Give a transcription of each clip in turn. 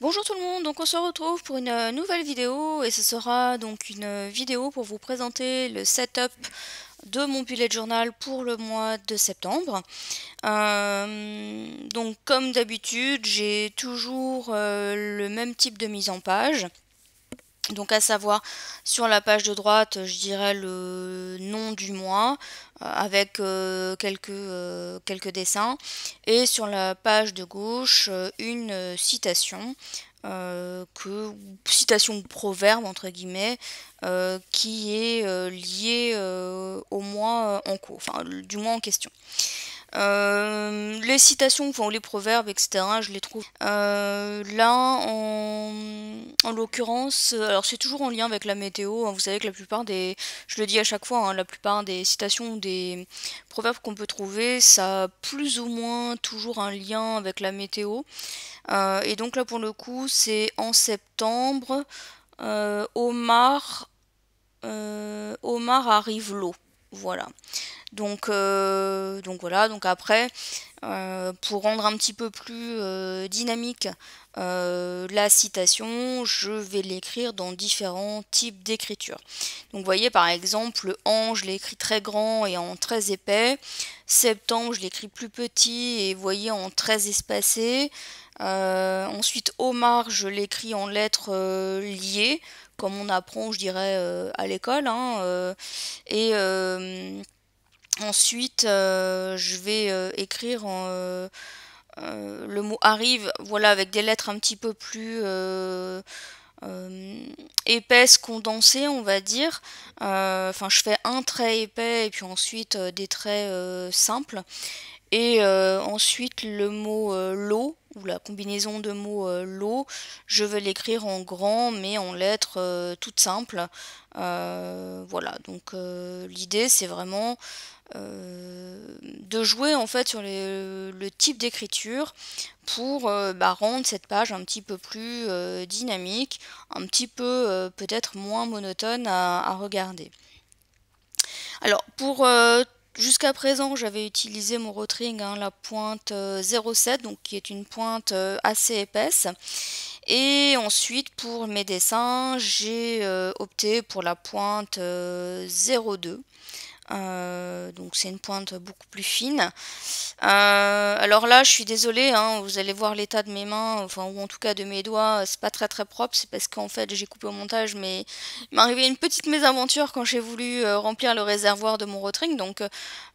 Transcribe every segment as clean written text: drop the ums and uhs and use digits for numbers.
Bonjour tout le monde, donc on se retrouve pour une nouvelle vidéo et ce sera donc une vidéo pour vous présenter le setup de mon bullet journal pour le mois de septembre. Donc comme d'habitude, j'ai toujours le même type de mise en page. Donc à savoir sur la page de droite, je dirais le nom du mois avec quelques dessins et sur la page de gauche une citation citation ou proverbe entre guillemets qui est liée au mois en cours, enfin du mois en question. Les citations, enfin les proverbes, etc., je les trouve là en l'occurrence, alors c'est toujours en lien avec la météo, hein. Vous savez que la plupart des, je le dis à chaque fois, hein, la plupart des citations ou des proverbes qu'on peut trouver, ça a plus ou moins toujours un lien avec la météo. Et donc là pour le coup, c'est en septembre, Omar arrive l'eau. Voilà. Donc voilà, donc après, pour rendre un petit peu plus dynamique la citation, je vais l'écrire dans différents types d'écriture. Donc vous voyez par exemple, le an, je l'ai écrit très grand et en très épais. Septembre, je l'écris plus petit et vous voyez en très espacé. Ensuite, Omar, je l'écris en lettres liées, comme on apprend, je dirais, à l'école, hein, et ensuite, je vais écrire le mot arrive, voilà, avec des lettres un petit peu plus épaisses, condensées, on va dire. Enfin, je fais un trait épais et puis ensuite des traits simples. Et ensuite, le mot l'eau, ou la combinaison de mots l'eau, je vais l'écrire en grand, mais en lettres toutes simples. Voilà, donc l'idée, c'est vraiment de jouer en fait sur le type d'écriture pour rendre cette page un petit peu plus dynamique, un petit peu peut-être moins monotone à regarder. Alors pour jusqu'à présent, j'avais utilisé mon Rotring, hein, la pointe 0,7, donc qui est une pointe assez épaisse. Et ensuite, pour mes dessins, j'ai opté pour la pointe 0,2. Donc c'est une pointe beaucoup plus fine. Alors là, je suis désolée, hein, vous allez voir l'état de mes mains, enfin ou en tout cas de mes doigts, c'est pas très très propre, c'est parce qu'en fait j'ai coupé au montage, mais il m'est arrivé une petite mésaventure quand j'ai voulu remplir le réservoir de mon Rotring. Donc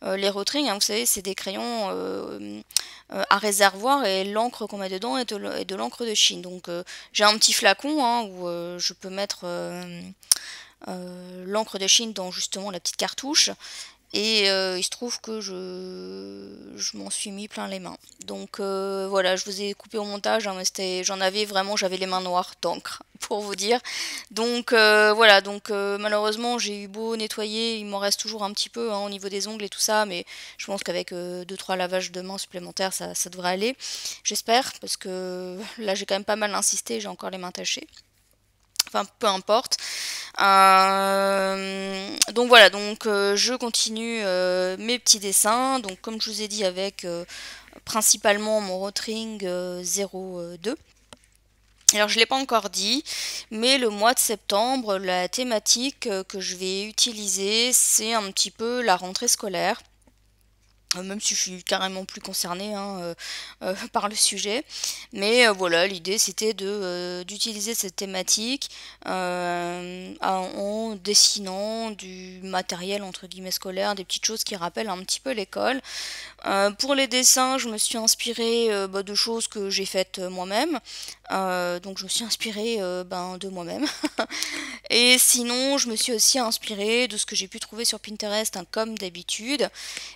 les Rotring, hein, vous savez, c'est des crayons à réservoir et l'encre qu'on met dedans est de l'encre de Chine. Donc j'ai un petit flacon, hein, où je peux mettre l'encre de Chine dans justement la petite cartouche. Et il se trouve que je m'en suis mis plein les mains. Donc voilà, je vous ai coupé au montage, hein, mais j'en avais vraiment, j'avais les mains noires d'encre, pour vous dire. Donc voilà, donc malheureusement j'ai eu beau nettoyer, il m'en reste toujours un petit peu, hein, au niveau des ongles et tout ça, mais je pense qu'avec 2-3 lavages de mains supplémentaires, ça devrait aller. J'espère, parce que là j'ai quand même pas mal insisté, j'ai encore les mains tachées. Enfin, peu importe. Donc voilà, donc je continue mes petits dessins. Donc comme je vous ai dit, avec principalement mon Rotring 02. Alors je ne l'ai pas encore dit, mais le mois de septembre, la thématique que je vais utiliser, c'est un petit peu la rentrée scolaire. Même si je suis carrément plus concernée, hein, par le sujet. Mais voilà, l'idée c'était d'utiliser cette thématique en dessinant du matériel entre guillemets scolaire, des petites choses qui rappellent un petit peu l'école. Pour les dessins, je me suis inspirée de choses que j'ai faites moi-même. Donc je me suis inspirée de moi-même. Et sinon, je me suis aussi inspirée de ce que j'ai pu trouver sur Pinterest, hein, comme d'habitude.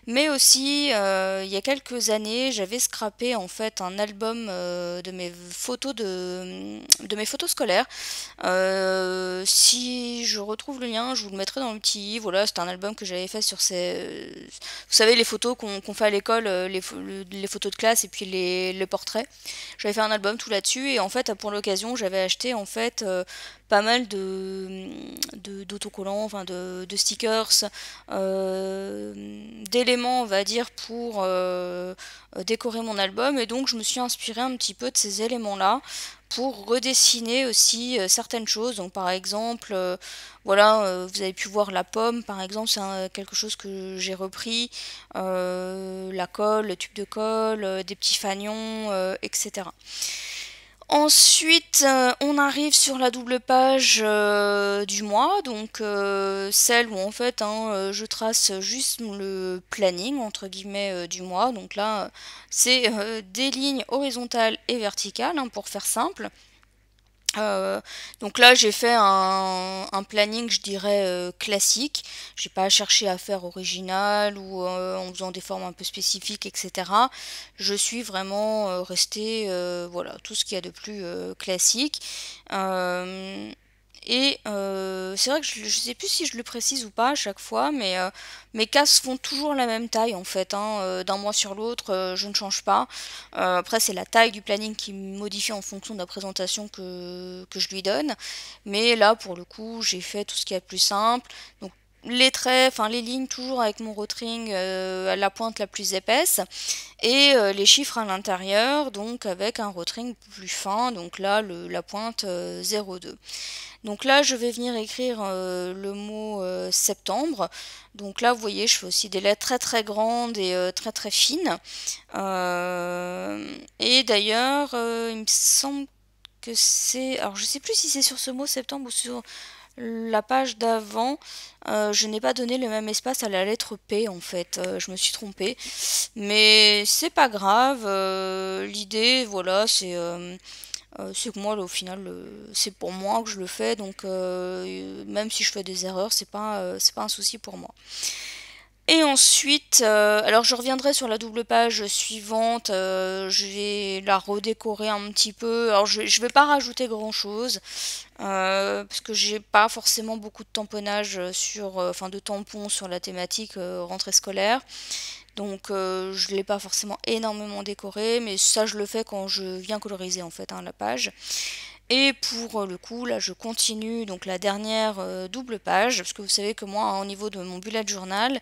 Mais aussi, il y a quelques années, j'avais scrappé en fait un album de mes photos scolaires. Si je retrouve le lien, je vous le mettrai dans le petit i. Voilà, c'est un album que j'avais fait sur ces... Vous savez, les photos qu'on fait à l'école, les photos de classe et puis les portraits. J'avais fait un album tout là-dessus et en fait, pour l'occasion, j'avais acheté en fait pas mal d'autocollants, enfin de stickers, d'éléments, on va dire, pour décorer mon album. Et donc je me suis inspirée un petit peu de ces éléments-là pour redessiner aussi certaines choses. Donc par exemple, voilà, vous avez pu voir la pomme, par exemple, c'est quelque chose que j'ai repris, la colle, le tube de colle, des petits fanions, etc. Ensuite, on arrive sur la double page du mois, donc celle où en fait je trace juste le planning entre guillemets du mois. Donc là, c'est des lignes horizontales et verticales pour faire simple. Euh, donc là, j'ai fait un planning, je dirais, classique. J'ai pas cherché à faire original ou en faisant des formes un peu spécifiques, etc. Je suis vraiment restée, voilà, tout ce qu'il y a de plus classique. Euh, c'est vrai que je sais plus si je le précise ou pas à chaque fois, mais mes cases font toujours la même taille en fait, d'un mois sur l'autre, je ne change pas. Après, c'est la taille du planning qui modifie en fonction de la présentation que je lui donne. Mais là, pour le coup, j'ai fait tout ce qui est plus simple. Donc, les traits, enfin les lignes, toujours avec mon rotring à la pointe la plus épaisse. Et les chiffres à l'intérieur, donc avec un rotring plus fin. Donc là, la pointe 0,2. Donc là, je vais venir écrire le mot septembre. Donc là, vous voyez, je fais aussi des lettres très très grandes et très très fines. Et d'ailleurs, il me semble que c'est... Alors, je sais plus si c'est sur ce mot septembre ou sur la page d'avant. Je n'ai pas donné le même espace à la lettre P en fait. Je me suis trompée. Mais c'est pas grave. L'idée, voilà, c'est que moi, là, au final, c'est pour moi que je le fais, donc même si je fais des erreurs, c'est pas un souci pour moi. Et ensuite, alors je reviendrai sur la double page suivante, je vais la redécorer un petit peu. Alors je vais pas rajouter grand chose, parce que j'ai pas forcément beaucoup de tamponnage sur, enfin de tampons sur la thématique rentrée scolaire. Donc je l'ai pas forcément énormément décoré, mais ça je le fais quand je viens coloriser en fait la page. Et pour le coup, là je continue donc la dernière double page, parce que vous savez que moi au niveau de mon bullet journal,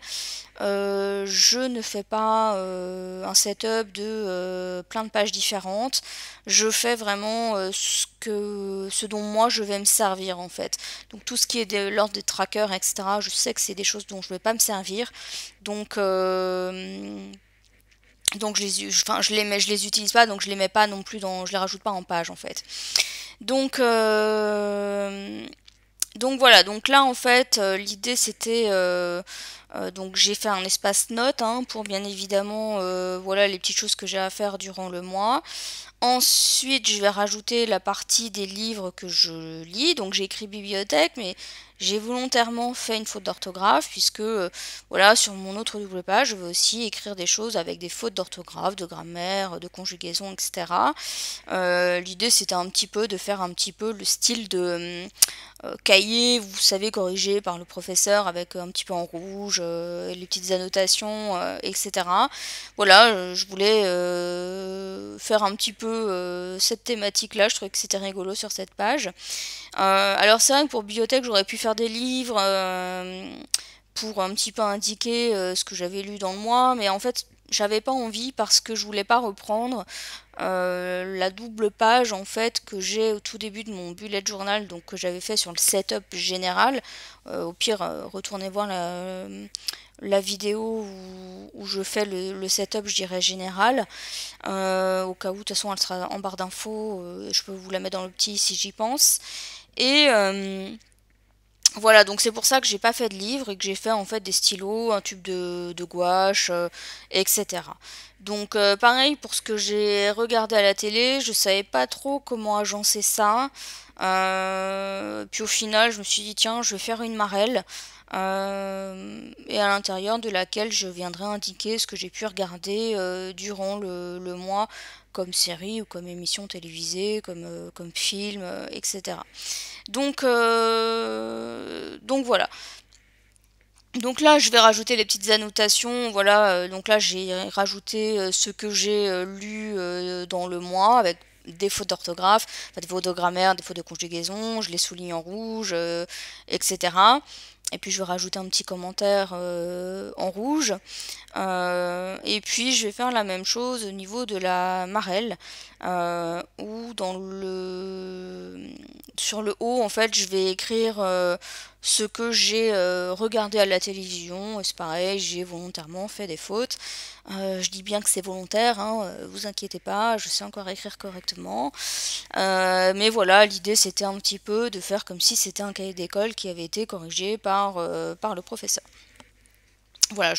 je ne fais pas un setup de plein de pages différentes. Je fais vraiment ce dont moi je vais me servir en fait. Donc tout ce qui est de l'ordre des trackers, etc. Je sais que c'est des choses dont je ne vais pas me servir. Donc donc enfin, je les utilise pas, donc je les mets pas non plus je les rajoute pas en page en fait. Donc donc voilà, donc là en fait l'idée c'était donc j'ai fait un espace notes pour bien évidemment voilà les petites choses que j'ai à faire durant le mois. Ensuite, je vais rajouter la partie des livres que je lis. Donc j'ai écrit bibliothèque, mais j'ai volontairement fait une faute d'orthographe puisque voilà, sur mon autre double page, je vais aussi écrire des choses avec des fautes d'orthographe, de grammaire, de conjugaison, etc. L'idée c'était un petit peu de faire un petit peu le style de cahier, vous savez, corrigé par le professeur avec un petit peu en rouge, les petites annotations, etc. Voilà, je voulais faire un petit peu cette thématique-là, je trouvais que c'était rigolo sur cette page. Alors c'est vrai que pour bibliothèque, j'aurais pu faire des livres pour un petit peu indiquer ce que j'avais lu dans le mois, mais en fait, j'avais pas envie parce que je voulais pas reprendre la double page en fait que j'ai au tout début de mon bullet journal, donc que j'avais fait sur le setup général. Au pire, retournez voir la vidéo où je fais le setup, je dirais général. Au cas où, de toute façon, elle sera en barre d'infos. Je peux vous la mettre dans le petit si j'y pense. Et voilà, donc c'est pour ça que j'ai pas fait de livre et que j'ai fait en fait des stylos, un tube de gouache, etc. Donc pareil pour ce que j'ai regardé à la télé, je savais pas trop comment agencer ça. Puis au final, je me suis dit tiens, je vais faire une marelle. Et à l'intérieur de laquelle je viendrai indiquer ce que j'ai pu regarder durant le mois comme série ou comme émission télévisée, comme film, etc. Donc voilà. Donc là, je vais rajouter les petites annotations. Voilà, donc là, j'ai rajouté ce que j'ai lu dans le mois avec des fautes d'orthographe, enfin, des fautes de grammaire, des fautes de conjugaison, je les souligne en rouge, etc. Et puis je vais rajouter un petit commentaire en rouge. Et puis je vais faire la même chose au niveau de la marelle, où sur le haut en fait je vais écrire ce que j'ai regardé à la télévision. Et c'est pareil, j'ai volontairement fait des fautes. Je dis bien que c'est volontaire, hein, vous inquiétez pas, je sais encore écrire correctement. Mais voilà, l'idée c'était un petit peu de faire comme si c'était un cahier d'école qui avait été corrigé par le professeur. Voilà,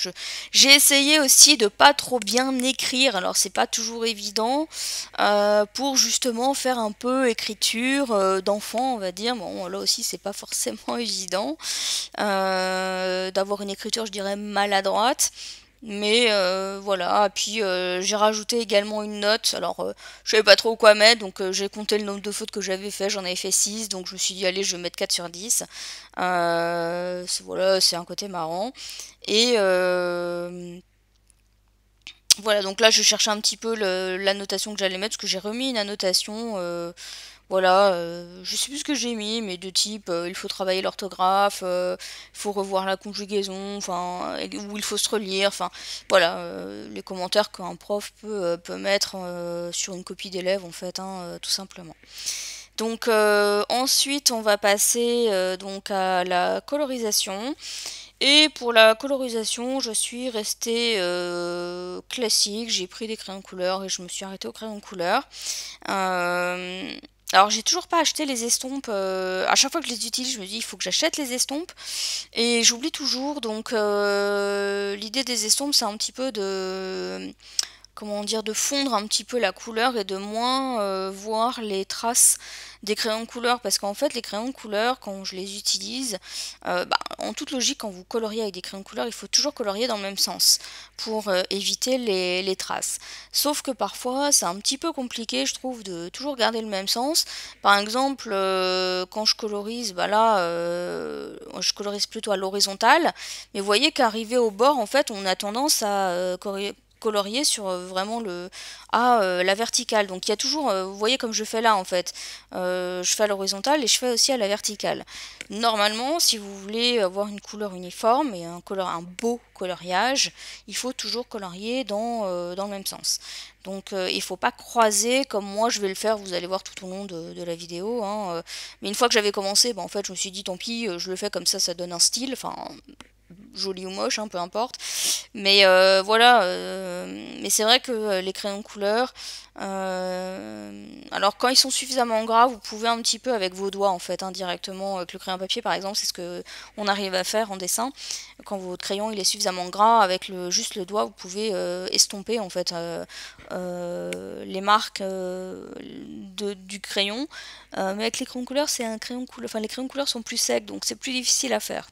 j'ai essayé aussi de pas trop bien écrire, alors c'est pas toujours évident, pour justement faire un peu écriture d'enfant, on va dire. Bon, là aussi c'est pas forcément évident d'avoir une écriture, je dirais, maladroite. Mais voilà, puis j'ai rajouté également une note. Alors je savais pas trop quoi mettre, donc j'ai compté le nombre de fautes que j'avais fait, j'en avais fait 6, donc je me suis dit allez, je vais mettre 4 sur 10. Voilà, c'est un côté marrant. Et voilà, donc là je cherchais un petit peu la notation que j'allais mettre, parce que j'ai remis une annotation, voilà, je sais plus ce que j'ai mis, mais de type il faut travailler l'orthographe, il faut revoir la conjugaison, enfin, ou il faut se relire, enfin, voilà, les commentaires qu'un prof peut mettre sur une copie d'élève en fait, hein, tout simplement. Donc ensuite on va passer donc à la colorisation. Et pour la colorisation, je suis restée classique. J'ai pris des crayons couleur et je me suis arrêtée aux crayons couleur. Euh, alors j'ai toujours pas acheté les estompes. À chaque fois que je les utilise, je me dis il faut que j'achète les estompes. Et j'oublie toujours. Donc l'idée des estompes, c'est un petit peu de comment dire, de fondre un petit peu la couleur et de moins voir les traces des crayons de couleur, parce qu'en fait les crayons de couleur quand je les utilise, en toute logique quand vous coloriez avec des crayons de couleur il faut toujours colorier dans le même sens pour éviter les traces, sauf que parfois c'est un petit peu compliqué je trouve de toujours garder le même sens. Par exemple quand je colorise, là je colorise plutôt à l'horizontale, mais vous voyez qu'arrivé au bord en fait on a tendance à colorier sur vraiment la verticale. Donc il y a toujours, vous voyez comme je fais là en fait, je fais à l'horizontale et je fais aussi à la verticale. Normalement, si vous voulez avoir une couleur uniforme et un beau coloriage, il faut toujours colorier dans le même sens. Donc il ne faut pas croiser comme moi je vais le faire, vous allez voir tout au long de la vidéo, hein, mais une fois que j'avais commencé, en fait je me suis dit tant pis, je le fais comme ça donne un style, enfin joli ou moche, hein, peu importe. Mais voilà, mais c'est vrai que les crayons de couleur, alors quand ils sont suffisamment gras, vous pouvez un petit peu avec vos doigts en fait, directement avec le crayon papier par exemple, c'est ce que on arrive à faire en dessin. Quand votre crayon il est suffisamment gras, avec juste le doigt, vous pouvez estomper en fait les marques du crayon. Mais avec les crayons de couleur, c'est un crayon de couleur, enfin les crayons de couleur sont plus secs, donc c'est plus difficile à faire.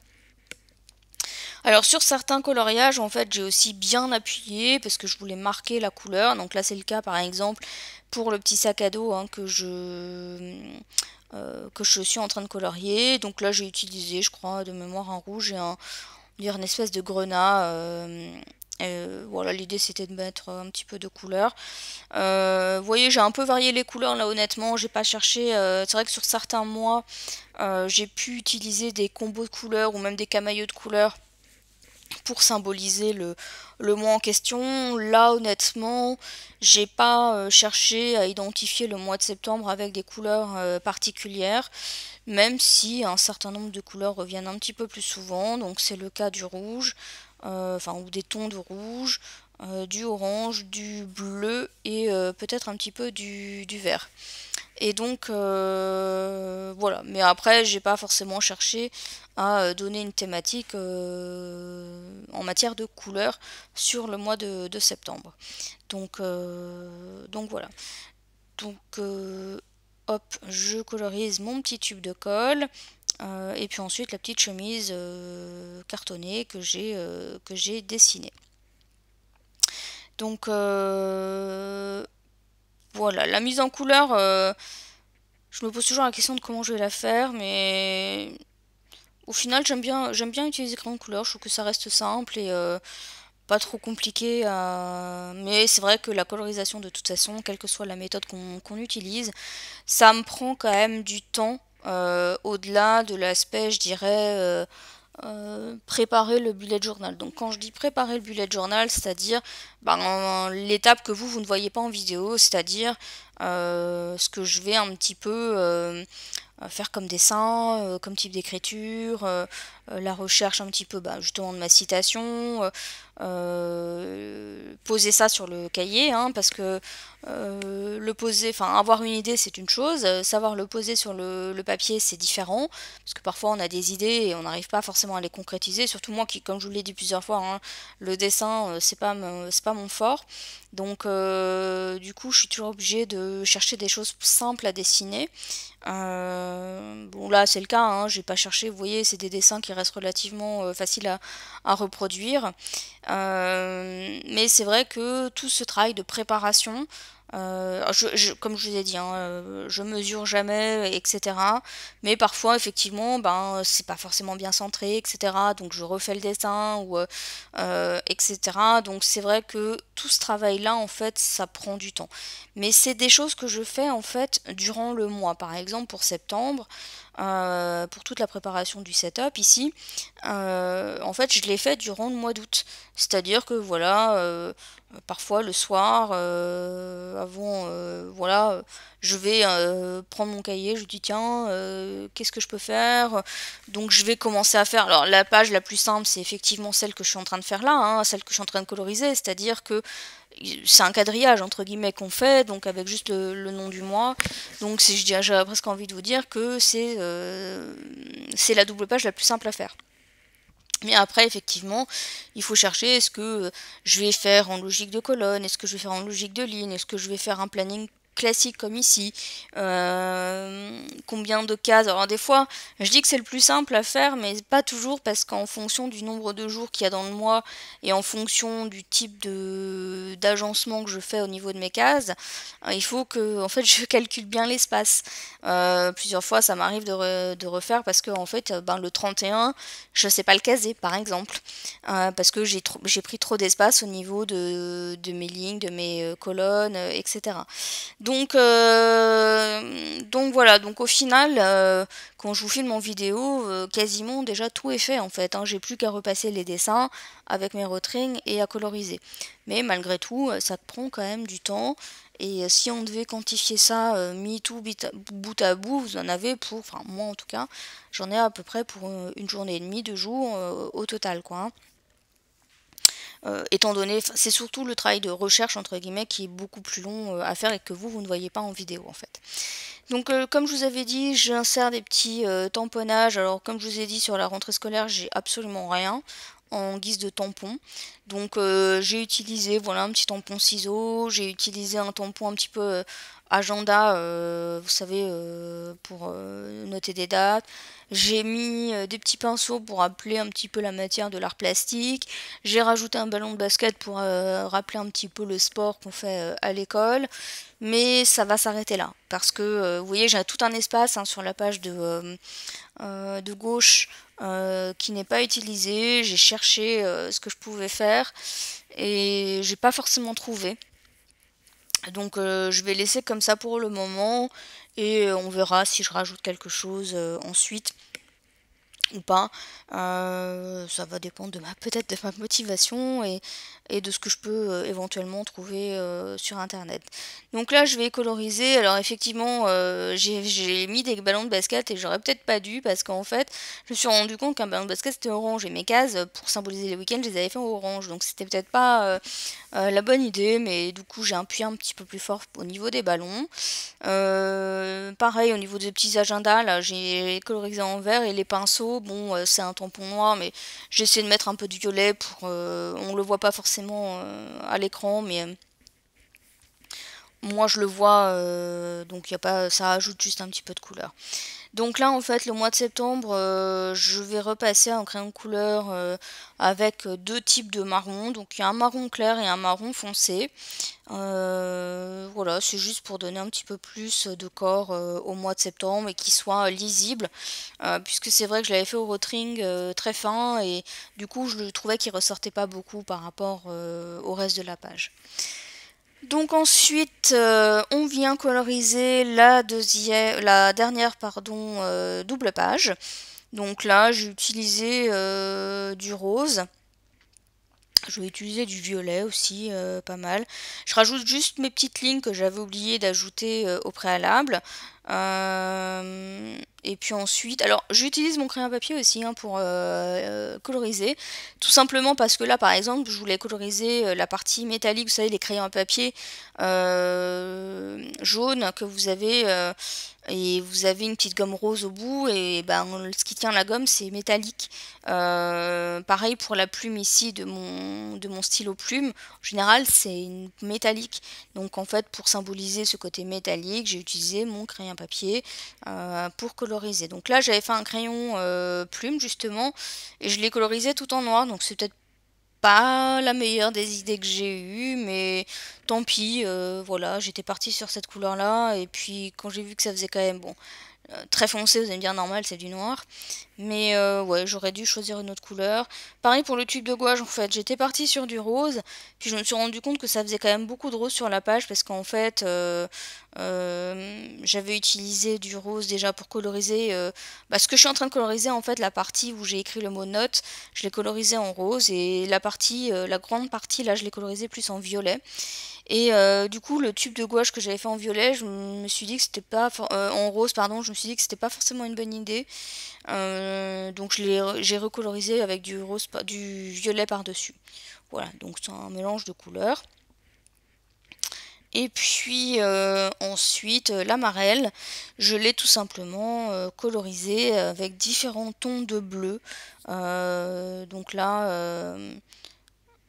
Alors sur certains coloriages, en fait, j'ai aussi bien appuyé parce que je voulais marquer la couleur. Donc là, c'est le cas, par exemple, pour le petit sac à dos, hein, que je suis en train de colorier. Donc là, j'ai utilisé, je crois, de mémoire un rouge et une espèce de grenat. Voilà, l'idée c'était de mettre un petit peu de couleur. Vous voyez, j'ai un peu varié les couleurs là, honnêtement. J'ai pas cherché. C'est vrai que sur certains mois, j'ai pu utiliser des combos de couleurs ou même des camailleux de couleurs pour symboliser le mois en question. Là, honnêtement, j'ai pas cherché à identifier le mois de septembre avec des couleurs particulières, même si un certain nombre de couleurs reviennent un petit peu plus souvent. Donc, c'est le cas du rouge, ou des tons de rouge, du orange, du bleu et peut-être un petit peu du vert. Et donc voilà, mais après j'ai pas forcément cherché à donner une thématique en matière de couleurs sur le mois de septembre. Donc voilà. Donc hop, je colorise mon petit tube de colle. Et puis ensuite la petite chemise cartonnée que j'ai dessinée. Donc voilà, la mise en couleur, je me pose toujours la question de comment je vais la faire, mais au final j'aime bien utiliser crayon de couleur, je trouve que ça reste simple et pas trop compliqué, mais c'est vrai que la colorisation de toute façon, quelle que soit la méthode qu'on utilise, ça me prend quand même du temps, au-delà de l'aspect, je dirais, préparer le bullet journal. Donc quand je dis préparer le bullet journal, c'est-à-dire ben, l'étape que vous ne voyez pas en vidéo, c'est-à-dire ce que je vais un petit peu faire comme dessin, comme type d'écriture, la recherche un petit peu bah, justement de ma citation, poser ça sur le cahier, hein, parce que le poser, enfin avoir une idée c'est une chose, savoir le poser sur le papier c'est différent, parce que parfois on a des idées et on n'arrive pas forcément à les concrétiser, surtout moi qui, comme je vous l'ai dit plusieurs fois, hein, le dessin c'est pas mon fort, donc du coup je suis toujours obligée de chercher des choses simples à dessiner. Bon là c'est le cas, hein, j'ai pas cherché, vous voyez c'est des dessins qui restent relativement faciles à reproduire. Mais c'est vrai que tout ce travail de préparation, comme je vous ai dit, hein, je mesure jamais, etc. Mais parfois, effectivement, ben, c'est pas forcément bien centré, etc. Donc je refais le dessin, ou, etc. Donc c'est vrai que tout ce travail-là, en fait, ça prend du temps. Mais c'est des choses que je fais, en fait, durant le mois. Par exemple, pour septembre, pour toute la préparation du setup ici, en fait, je l'ai fait durant le mois d'août. C'est-à-dire que voilà, parfois le soir, avant, voilà, je vais prendre mon cahier, je dis tiens, qu'est-ce que je peux faire? Donc je vais commencer à faire. Alors la page la plus simple, c'est effectivement celle que je suis en train de faire là, hein, celle que je suis en train de coloriser, c'est-à-dire que c'est un quadrillage entre guillemets qu'on fait, donc avec juste le nom du mois. Donc j'avais presque envie de vous dire que c'est la double page la plus simple à faire. Mais après, effectivement, il faut chercher, est-ce que je vais faire en logique de colonne, est-ce que je vais faire en logique de ligne, est-ce que je vais faire un planning classique comme ici, combien de cases. Alors des fois, je dis que c'est le plus simple à faire, mais pas toujours, parce qu'en fonction du nombre de jours qu'il y a dans le mois, et en fonction du type d'agencement que je fais au niveau de mes cases, il faut que en fait, je calcule bien l'espace. Plusieurs fois, ça m'arrive de refaire, parce que en fait, ben, le 31, je sais pas le caser par exemple, parce que j'ai pris trop d'espace au niveau de mes lignes, de mes colonnes, etc. Donc voilà, donc au final, quand je vous filme en vidéo, quasiment déjà tout est fait en fait, hein. J'ai plus qu'à repasser les dessins avec mes rotrings et à coloriser. Mais malgré tout, ça prend quand même du temps. Et si on devait quantifier ça, mis tout bout à bout, vous en avez pour, enfin moi en tout cas, j'en ai à peu près pour une journée et demie, 2 jours au total, quoi, hein. Étant donné, c'est surtout le travail de recherche entre guillemets qui est beaucoup plus long à faire et que vous ne voyez pas en vidéo en fait. Donc comme je vous avais dit, j'insère des petits tamponnages. Alors comme je vous ai dit sur la rentrée scolaire, j'ai absolument rien en guise de tampon. Donc j'ai utilisé voilà un petit tampon ciseau, j'ai utilisé un tampon un petit peu agenda, vous savez, pour noter des dates. J'ai mis des petits pinceaux pour rappeler un petit peu la matière de l'art plastique. J'ai rajouté un ballon de basket pour rappeler un petit peu le sport qu'on fait à l'école. Mais ça va s'arrêter là. Parce que, vous voyez, j'ai tout un espace, hein, sur la page de gauche qui n'est pas utilisé. J'ai cherché ce que je pouvais faire et j'ai pas forcément trouvé. Donc je vais laisser comme ça pour le moment et on verra si je rajoute quelque chose ensuite ou pas. Ça va dépendre de peut-être de ma motivation et de ce que je peux éventuellement trouver sur internet. Donc là je vais coloriser. Alors effectivement j'ai mis des ballons de basket et j'aurais peut-être pas dû, parce qu'en fait je me suis rendu compte qu'un ballon de basket c'était orange et mes cases pour symboliser les week-ends je les avais fait en orange, donc c'était peut-être pas la bonne idée, mais du coup j'ai appuyé un petit peu plus fort au niveau des ballons. Pareil au niveau des petits agendas, là j'ai colorisé en vert, et les pinceaux, bon c'est un tampon noir, mais j'ai essayé de mettre un peu de violet pour, on le voit pas forcément à l'écran, mais moi je le vois, donc y a pas, ça ajoute juste un petit peu de couleur. Donc là, en fait, le mois de septembre, je vais repasser un crayon de couleur avec deux types de marron. Donc il y a un marron clair et un marron foncé. Voilà, c'est juste pour donner un petit peu plus de corps au mois de septembre et qu'il soit lisible. Puisque c'est vrai que je l'avais fait au rotring très fin et du coup je le trouvais qu'il ressortait pas beaucoup par rapport au reste de la page. Donc ensuite, on vient coloriser la dernière double page. Donc là, j'ai utilisé du rose. Je vais utiliser du violet aussi, pas mal. Je rajoute juste mes petites lignes que j'avais oublié d'ajouter au préalable. Et puis ensuite, alors j'utilise mon crayon à papier aussi hein, pour coloriser. Tout simplement parce que là, par exemple, je voulais coloriser la partie métallique, vous savez, les crayons à papier jaunes que vous avez. Et vous avez une petite gomme rose au bout et ben, ce qui tient la gomme c'est métallique. Pareil pour la plume ici de mon stylo plume. En général c'est une métallique. Donc en fait pour symboliser ce côté métallique j'ai utilisé mon crayon papier pour coloriser. Donc là j'avais fait un crayon plume justement et je l'ai colorisé tout en noir. Donc c'est peut-être pas la meilleure des idées que j'ai eues, mais tant pis, voilà, j'étais partie sur cette couleur-là, et puis quand j'ai vu que ça faisait quand même, bon, très foncé, vous allez me dire normal, c'est du noir, mais ouais, j'aurais dû choisir une autre couleur. Pareil pour le tube de gouache, en fait, j'étais partie sur du rose, puis je me suis rendu compte que ça faisait quand même beaucoup de rose sur la page, parce qu'en fait, j'avais utilisé du rose déjà pour coloriser, ce que je suis en train de coloriser, en fait, la partie où j'ai écrit le mot note, je l'ai colorisé en rose, et la partie, la grande partie, là, je l'ai colorisé plus en violet. Et du coup, le tube de gouache que j'avais fait en violet, je me suis dit que c'était pas en rose, pardon, je me suis dit que c'était pas forcément une bonne idée. Donc j'ai recolorisé avec du rose, du violet par-dessus. Voilà, donc c'est un mélange de couleurs. Et puis ensuite, l'amarelle, je l'ai tout simplement colorisé avec différents tons de bleu. Donc là,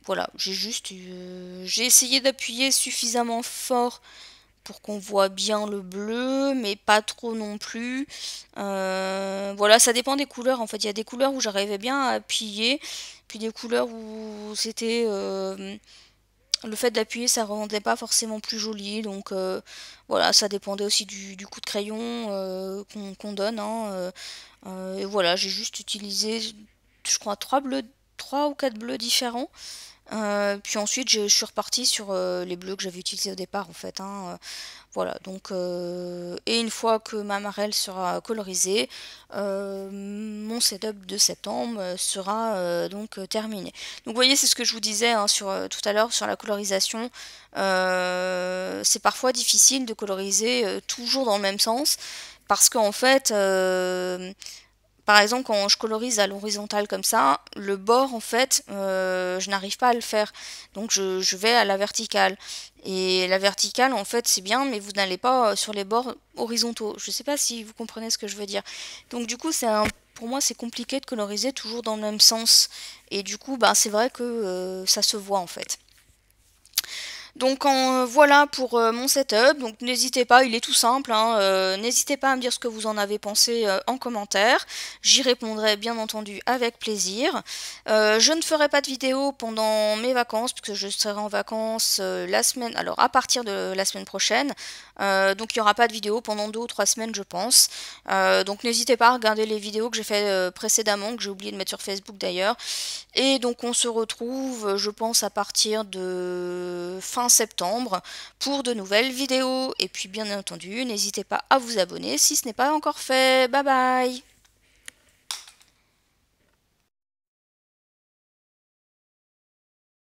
voilà, j'ai essayé d'appuyer suffisamment fort pour qu'on voit bien le bleu, mais pas trop non plus. Voilà, ça dépend des couleurs en fait. Il y a des couleurs où j'arrivais bien à appuyer, puis des couleurs où c'était le fait d'appuyer, ça rendait pas forcément plus joli. Donc voilà, ça dépendait aussi du coup de crayon qu'on donne. Hein, et voilà, j'ai juste utilisé, je crois, trois ou quatre bleus différents. Puis ensuite, je suis repartie sur les bleus que j'avais utilisés au départ, en fait. Hein, voilà, donc, et une fois que ma marelle sera colorisée, mon setup de septembre sera donc terminé. Donc, vous voyez, c'est ce que je vous disais hein, tout à l'heure sur la colorisation. C'est parfois difficile de coloriser toujours dans le même sens parce qu'en fait, par exemple, quand je colorise à l'horizontale comme ça, le bord, en fait, je n'arrive pas à le faire. Donc je vais à la verticale. Et la verticale, en fait, c'est bien, mais vous n'allez pas sur les bords horizontaux. Je ne sais pas si vous comprenez ce que je veux dire. Donc du coup, pour moi, c'est compliqué de coloriser toujours dans le même sens. Et du coup, bah, c'est vrai que ça se voit, en fait. Donc voilà pour mon setup, donc n'hésitez pas, il est tout simple, hein, n'hésitez pas à me dire ce que vous en avez pensé en commentaire, j'y répondrai bien entendu avec plaisir. Je ne ferai pas de vidéo pendant mes vacances, puisque je serai en vacances alors à partir de la semaine prochaine, donc il n'y aura pas de vidéo pendant 2 ou 3 semaines je pense. Donc n'hésitez pas à regarder les vidéos que j'ai fait précédemment, que j'ai oublié de mettre sur Facebook d'ailleurs. Et donc on se retrouve, je pense, à partir de fin septembre pour de nouvelles vidéos. Et puis bien entendu, n'hésitez pas à vous abonner si ce n'est pas encore fait. Bye bye!